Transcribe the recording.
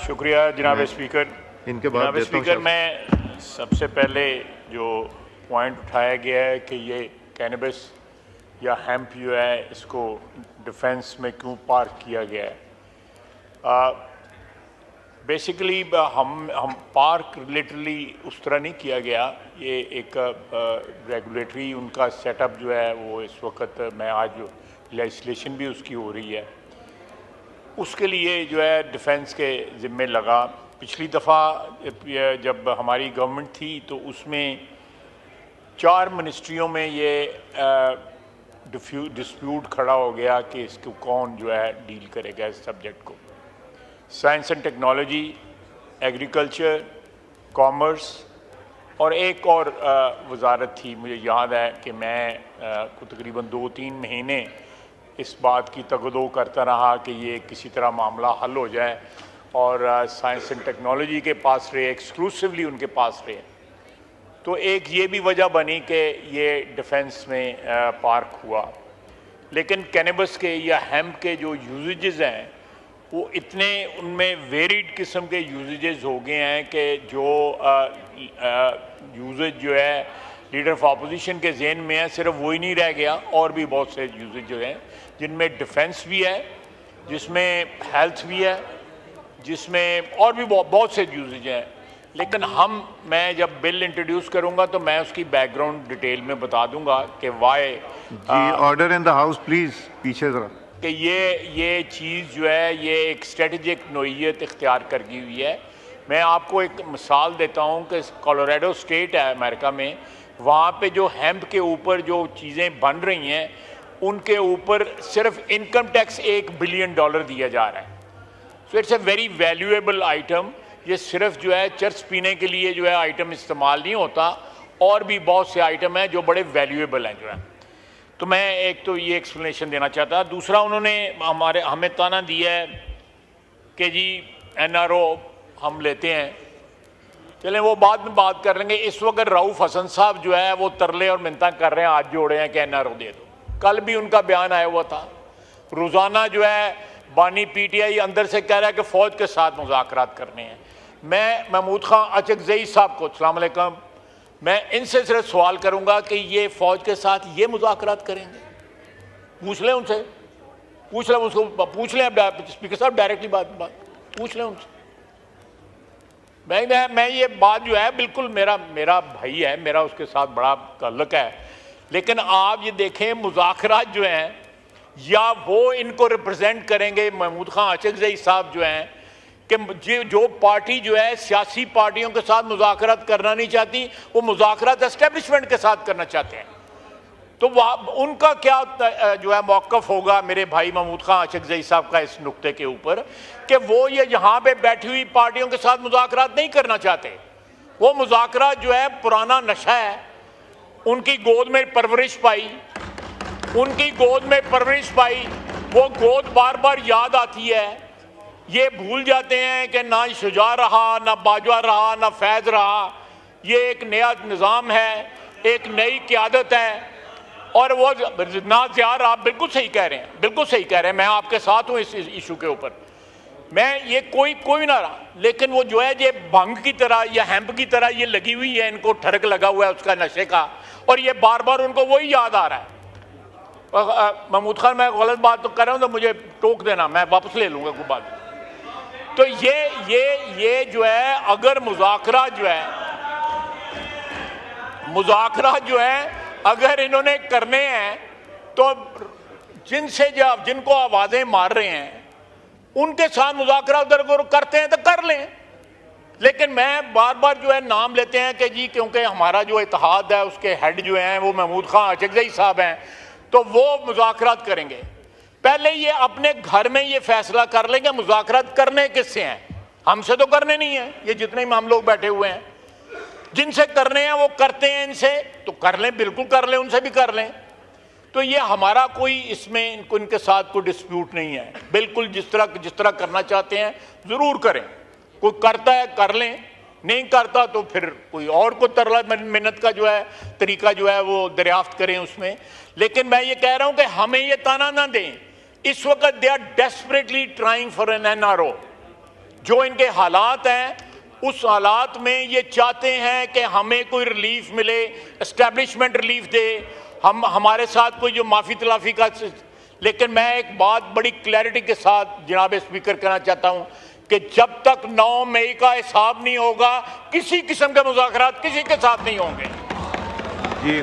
شکریہ جناب اسپیکر. ان کے بعد جناب اسپیکر, میں سب سے پہلے جو پوائنٹ اٹھایا گیا ہے کہ یہ کینبس یا ہیمپ جو ہے اس کو ڈیفنس میں کیوں پارک کیا گیا ہے, بیسیکلی ہم پارک لٹرلی اس طرح نہیں کیا گیا. یہ ایک ریگولیٹری ان کا سیٹ اپ جو ہے وہ اس وقت میں آج جو لیجسلیشن بھی اس کی ہو رہی ہے اس کے لیے جو ہے ڈیفنس کے ذمے لگا. پچھلی دفعہ جب ہماری گورنمنٹ تھی تو اس میں 4 منسٹریوں میں یہ ڈسپیوٹ کھڑا ہو گیا کہ اس کو کون جو ہے ڈیل کرے گا اس سبجیکٹ کو. Science and technology, agriculture, commerce اور ایک اور وزارت تھی, مجھے یاد ہے کہ میں تقریباً 2-3 مہینے اس بات کی تگدو کرتا رہا کہ یہ کسی طرح معاملہ حل ہو جائے, اور سائنس اینڈ ٹیکنالوجی کے پاس رہے, ایکسکلوسیولی ان کے پاس رہے. تو ایک یہ بھی وجہ بنی کہ یہ ڈیفنس میں پارک ہوا. لیکن کینبس کے یا ہیمپ کے جو یوزیجز ہیں وہ اتنے ان میں ویریڈ قسم کے یوزیجز ہو گئے ہیں کہ جو یوزیج جو ہے لیڈر آف اپوزیشن کے ذہن میں ہے صرف وہی نہیں رہ گیا, اور بھی بہت سے یوزیج جو ہیں جن میں ڈیفنس بھی ہے, جس میں ہیلتھ بھی ہے, جس میں اور بھی بہت سے یوزیج ہیں. لیکن میں جب بل انٹروڈیوس کروں گا تو میں اس کی بیک گراؤنڈ ڈیٹیل میں بتا دوں گا کہ why. Order in the house please, پیچھے ذرا. کہ یہ چیز جو ہے یہ ایک اسٹریٹجک نوعیت اختیار کر گئی ہوئی ہے. میں آپ کو ایک مثال دیتا ہوں کہ کولوریڈو اسٹیٹ ہے امریکہ میں, وہاں پہ جو ہیمپ کے اوپر جو چیزیں بن رہی ہیں ان کے اوپر صرف انکم ٹیکس $1 بلین دیا جا رہا ہے. So it's a very valuable item. یہ صرف جو ہے چرس پینے کے لیے جو ہے آئٹم استعمال نہیں ہوتا, اور بھی بہت سے آئٹم ہیں جو بڑے ویلیویبل ہیں جو ہیں. تو میں ایک تو یہ ایکسپلینیشن دینا چاہتا. دوسرا, انہوں نے ہمیں تانا دیا ہے کہ جی NRO ہم لیتے ہیں, چلیں وہ بعد میں بات کر لیں گے. اس وقت رؤف حسن صاحب جو ہے وہ ترلے اور منتیں کر رہے ہیں, ہاتھ جوڑے ہیں کہ NRO دے دو. کل بھی ان کا بیان آیا ہوا تھا. روزانہ جو ہے بانی PTI اندر سے کہہ رہا ہے کہ فوج کے ساتھ مذاکرات کرنے ہیں. میں محمود خان اچکزئی صاحب کو, السلام علیکم, میں ان سے صرف سوال کروں گا کہ یہ فوج کے ساتھ یہ مذاکرات کریں گے؟ پوچھ لیں ان سے, پوچھ لیں اسپیکر صاحب ڈائریکٹلی بات پوچھ لیں ان سے. میں یہ بات جو ہے بالکل میرا بھائی ہے, میرا اس کے ساتھ بڑا تعلق ہے. لیکن آپ یہ دیکھیں مذاکرات جو ہیں یا وہ ان کو ریپرزینٹ کریں گے محمود خان اچکزئی صاحب جو ہیں کہ جو پارٹی جو ہے سیاسی پارٹیوں کے ساتھ مذاکرات کرنا نہیں چاہتی, وہ مذاکرات اسٹیبلشمنٹ کے ساتھ کرنا چاہتے ہیں. تو ان کا کیا جو ہے موقف ہوگا میرے بھائی محمود خان اچکزئی صاحب کا اس نقطے کے اوپر کہ وہ یہ یہاں پہ بیٹھی ہوئی پارٹیوں کے ساتھ مذاکرات نہیں کرنا چاہتے. وہ مذاکرات جو ہے پرانا نشہ ہے. ان کی گود میں پرورش پائی, وہ گود بار بار یاد آتی ہے. یہ بھول جاتے ہیں کہ نہ شجاع رہا, نہ باجوہ رہا, نہ فیض رہا. یہ ایک نیا نظام ہے, ایک نئی قیادت ہے, اور وہ نہ زیار. آپ بالکل صحیح کہہ رہے ہیں, میں آپ کے ساتھ ہوں اس ایشو کے اوپر. میں یہ کوئی نہ رہا, لیکن وہ جو ہے یہ بھنگ کی طرح یا ہیمپ کی طرح یہ لگی ہوئی ہے, ان کو ٹھڑک لگا ہوا ہے اس کا نشے کا, اور یہ بار بار ان کو وہی یاد آ رہا ہے. محمود خان, میں غلط بات تو کر رہا ہوں تو مجھے ٹوک دینا, میں واپس لے لوں گا کوئی بات. تو یہ جو ہے اگر مذاکرات جو ہے اگر انہوں نے کرنے ہیں تو جن کو آوازیں مار رہے ہیں ان کے ساتھ مذاکرات اگر کرتے ہیں تو کر لیں. لیکن میں بار بار جو ہے نام لیتے ہیں کہ جی کیونکہ ہمارا جو اتحاد ہے اس کے ہیڈ جو ہیں وہ محمود خان اچکزئی صاحب ہیں تو وہ مذاکرات کریں گے. پہلے یہ اپنے گھر میں یہ فیصلہ کر لیں کہ مذاکرات کرنے کس سے ہیں. ہم سے تو کرنے نہیں ہیں, یہ جتنے ہم لوگ بیٹھے ہوئے ہیں جن سے کرنے ہیں وہ کرتے ہیں, ان سے تو کر لیں, بالکل کر لیں, ان سے بھی کر لیں. تو یہ ہمارا کوئی اس میں ان کے ساتھ کوئی ڈسپیوٹ نہیں ہے. بالکل جس طرح کرنا چاہتے ہیں ضرور کریں. کوئی کرتا ہے کر لیں, نہیں کرتا تو پھر کوئی اور کو ترلا منت کا جو ہے طریقہ جو ہے وہ دریافت کریں اس میں. لیکن میں یہ کہہ رہا ہوں کہ ہمیں یہ تانا نہ دیں. اس وقت they are desperately trying for an NRO. جو ان کے حالات ہیں اس حالات میں یہ چاہتے ہیں کہ ہمیں کوئی ریلیف ملے، اسٹیبلشمنٹ ریلیف دے، ہمارے ساتھ کوئی جو معافی تلافی کا. لیکن میں ایک بات بڑی کلیئرٹی کے ساتھ جناب اسپیکر کہنا چاہتا ہوں کہ جب تک 9 مئی کا حساب نہیں ہوگا کسی قسم کے مذاکرات کسی کے ساتھ نہیں ہوں گے.